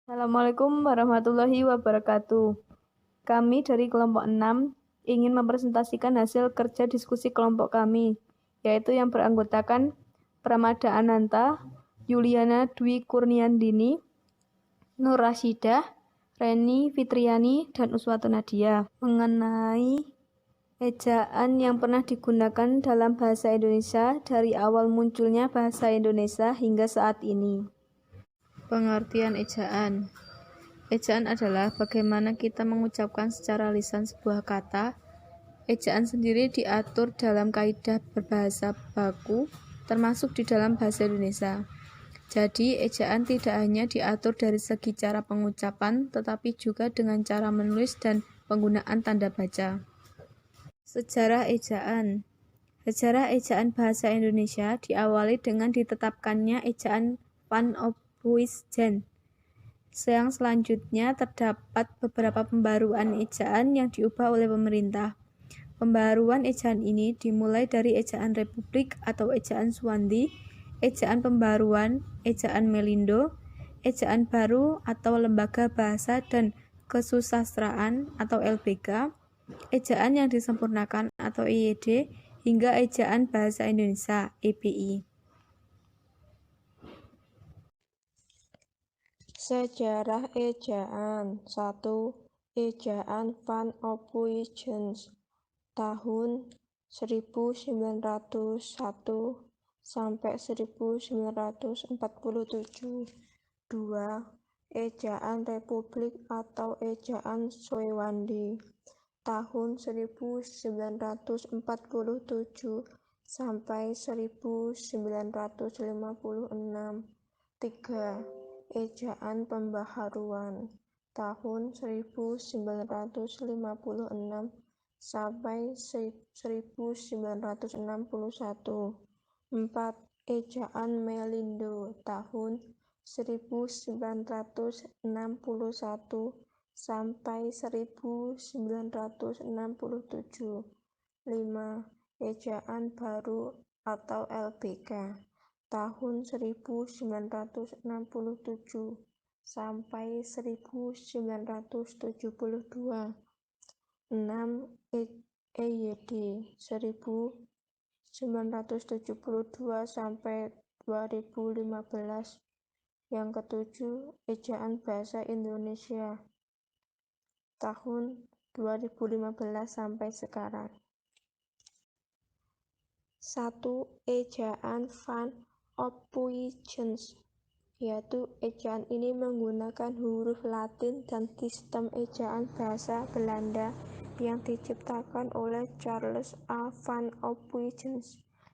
Assalamualaikum warahmatullahi wabarakatuh. Kami dari kelompok 6 ingin mempresentasikan hasil kerja diskusi kelompok kami, yaitu yang beranggotakan Pramada Ananta, Yuliana Dwi Kurniandini, Nur Rasyidah, Reni Fitriani, dan Uswatu Nadia, mengenai ejaan yang pernah digunakan dalam bahasa Indonesia dari awal munculnya bahasa Indonesia hingga saat ini. Pengertian ejaan. Ejaan adalah bagaimana kita mengucapkan secara lisan sebuah kata. Ejaan sendiri diatur dalam kaidah berbahasa baku, termasuk di dalam bahasa Indonesia. Jadi, ejaan tidak hanya diatur dari segi cara pengucapan, tetapi juga dengan cara menulis dan penggunaan tanda baca. Sejarah ejaan. Sejarah ejaan bahasa Indonesia diawali dengan ditetapkannya ejaan Van Ophuijsen. Yang selanjutnya terdapat beberapa pembaruan ejaan yang diubah oleh pemerintah. Pembaruan ejaan ini dimulai dari ejaan Republik atau ejaan Suwandi, ejaan pembaruan, ejaan Melindo, ejaan baru atau Lembaga Bahasa dan Kesusastraan atau LBK, ejaan yang disempurnakan atau EYD, hingga ejaan Bahasa Indonesia (EBI). Sejarah ejaan 1. Ejaan Van Ophuijsen tahun 1901 sampai 1947. 2. Ejaan Republik atau ejaan Suwandi tahun 1947 sampai 1956. 3. Ejaan Pembaharuan tahun 1956 sampai 1961. 4. Ejaan Melindo tahun 1961 sampai 1967. 5. Ejaan Baru atau LBK tahun 1967 sampai 1972. 6. EYD 1972 sampai 2015. Yang ketujuh, ejaan bahasa Indonesia tahun 2015 sampai sekarang. 1. Ejaan Van Ophuijsen, yaitu ejaan ini menggunakan huruf Latin dan sistem ejaan bahasa Belanda yang diciptakan oleh Charles A. Van Ophuijsen.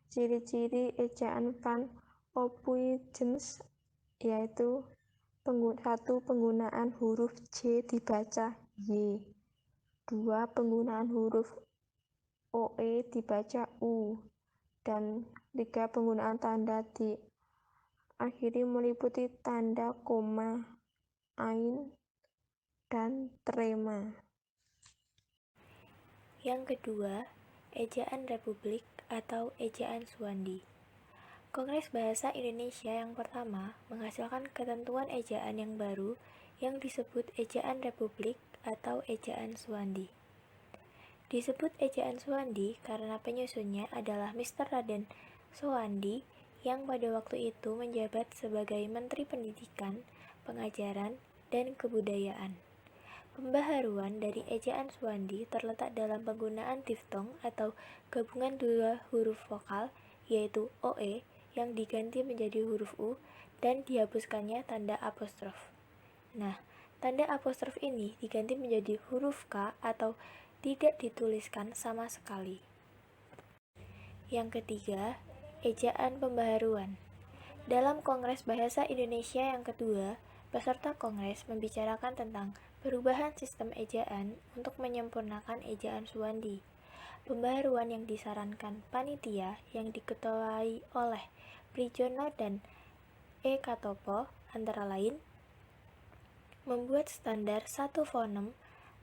Ciri-ciri ejaan Van Ophuijsen yaitu 1. Penggunaan huruf J dibaca Y. 2. Penggunaan huruf OE dibaca U. Dan 3. Penggunaan tanda di akhiri meliputi tanda koma, ain, dan trema. Yang kedua, ejaan Republik atau ejaan Suwandi. Kongres Bahasa Indonesia yang pertama menghasilkan ketentuan ejaan yang baru yang disebut ejaan Republik atau ejaan Suwandi. Disebut ejaan Suwandi karena penyusunnya adalah Mr. Raden Sowandi yang pada waktu itu menjabat sebagai Menteri Pendidikan, Pengajaran, dan Kebudayaan. Pembaharuan dari ejaan Suwandi terletak dalam penggunaan diftong atau gabungan dua huruf vokal, yaitu OE yang diganti menjadi huruf U dan dihapuskannya tanda apostrof. Nah, tanda apostrof ini diganti menjadi huruf K atau tidak dituliskan sama sekali. Yang ketiga, ejaan pembaharuan. Dalam Kongres Bahasa Indonesia yang kedua, peserta kongres membicarakan tentang perubahan sistem ejaan untuk menyempurnakan ejaan Suwandi. Pembaharuan yang disarankan panitia yang diketuai oleh Prijono dan E. Katopo antara lain membuat standar satu fonem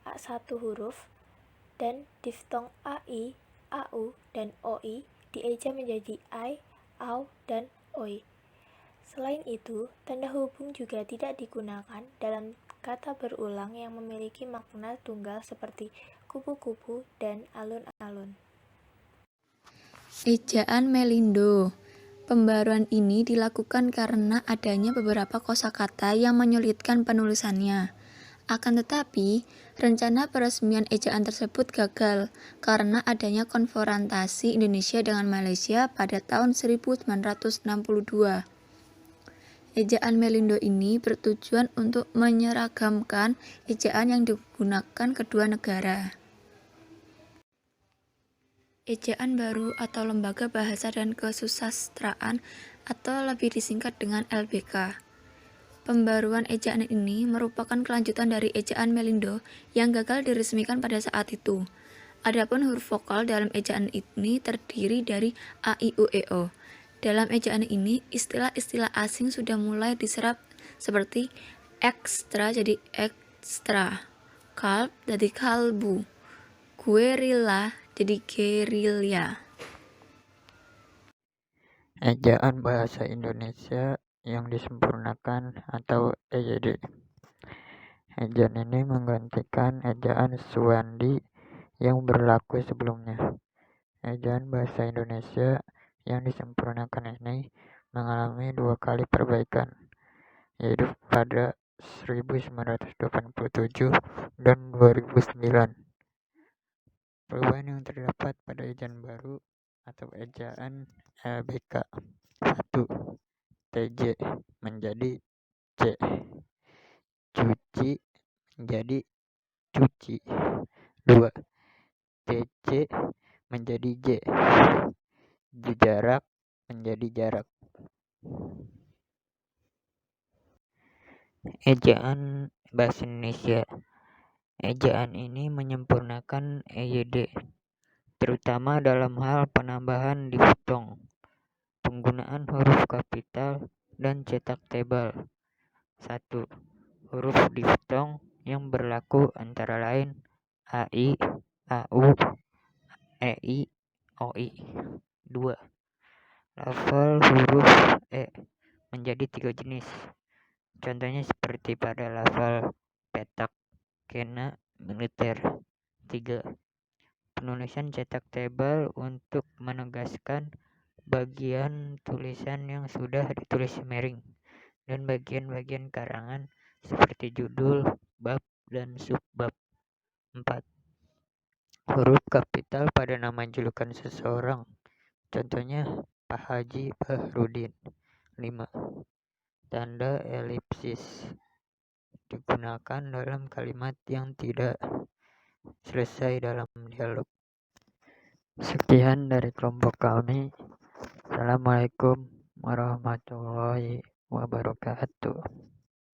A1 huruf dan diftong AI, AU, dan OI dieja menjadi I, AU, dan OI. Selain itu, tanda hubung juga tidak digunakan dalam kata berulang yang memiliki makna tunggal seperti kupu-kupu dan alun-alun. Ejaan Melindo. Pembaruan ini dilakukan karena adanya beberapa kosakata yang menyulitkan penulisannya. Akan tetapi, rencana peresmian ejaan tersebut gagal karena adanya konfrontasi Indonesia dengan Malaysia pada tahun 1962. Ejaan Melindo ini bertujuan untuk menyeragamkan ejaan yang digunakan kedua negara. Ejaan baru atau Lembaga Bahasa dan Kesusastraan atau lebih disingkat dengan LBK. Pembaruan ejaan ini merupakan kelanjutan dari ejaan Melindo yang gagal diresmikan pada saat itu. Adapun huruf vokal dalam ejaan ini terdiri dari A, I, U, E, O. Dalam ejaan ini, istilah-istilah asing sudah mulai diserap seperti ekstra jadi ekstra, kalb jadi kalbu, guerilla jadi gerilya. Ejaan Bahasa Indonesia yang disempurnakan atau EYD. Ejaan ini menggantikan ejaan Suwandi yang berlaku sebelumnya. Ejaan Bahasa Indonesia yang disempurnakan ini mengalami 2 kali perbaikan, yaitu pada 1987 dan 2009. Perubahan yang terdapat pada ejaan baru atau ejaan LBK. 1. TJ menjadi C. Cuci menjadi cuci. 2. TC menjadi J. Jarak menjadi jarak. Ejaan Bahasa Indonesia. Ejaan ini menyempurnakan EYD, terutama dalam hal penambahan diftong, penggunaan huruf kapital, dan cetak tebal. 1. Huruf diftong yang berlaku antara lain AI, AU, EI, OI. 2. Lafal huruf E menjadi 3 jenis. Contohnya seperti pada lafal petak, kena, militer. 3. Penulisan cetak tebal untuk menegaskan bagian tulisan yang sudah ditulis miring dan bagian-bagian karangan seperti judul, bab, dan subbab. 4. Huruf kapital pada nama julukan seseorang. Contohnya Pak Haji Bahrudin. 5. Tanda elipsis digunakan dalam kalimat yang tidak selesai dalam dialog. Sekian dari kelompok kami. Assalamualaikum warahmatullahi wabarakatuh.